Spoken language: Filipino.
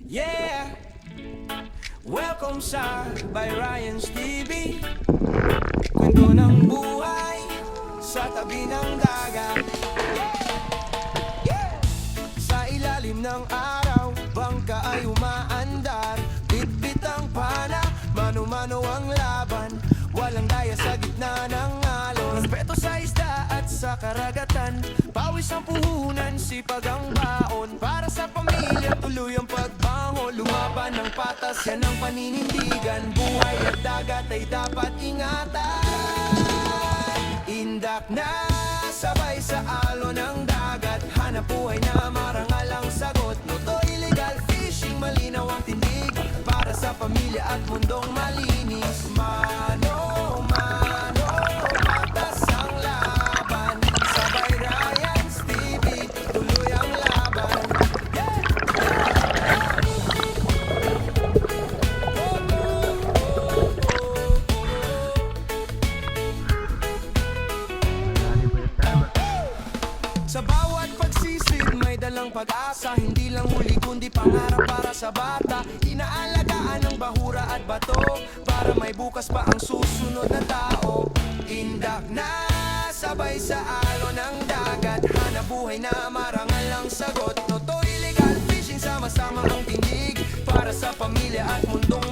Yeah! Welcome sa By Ryan's TV. Kwento ng buhay sa tabi ng dagat. Yeah! Sa ilalim ng araw, bangka ay umaandar. Bitbit ang pana, mano-mano ang laban. Walang daya sa gitna ng alon. Respeto sa isda at sa karagatan. Pawis ang puhunan, sipag ang baon. Para sa pamilya, tuloy ang pagbangon. Lumaban ng patas, yan ang paninindigan. Buhay at dagat ay dapat ingatan. Indak na sabay sa alon ng dagat. Hanap buhay na marangal ang sagot. Luto illegal fishing, malinaw ang tindig. Para sa pamilya at mundong malinis. Mano, mano, patas ang laban. Sabay Ryan's TV, tuloy ang laban. Sa bawat pagsisid may dalang pag-asa. Hindi lang huli kundi pangarap para sa bata. Inaalagaan ng bahura at bato para may bukas pa ang susunod na tao. Indak na sabay sa alon ng dagat. Hanap buhay na marangal ang sagot. Noto illegal fishing, sama-sama ang tindig. Para sa pamilya at mundong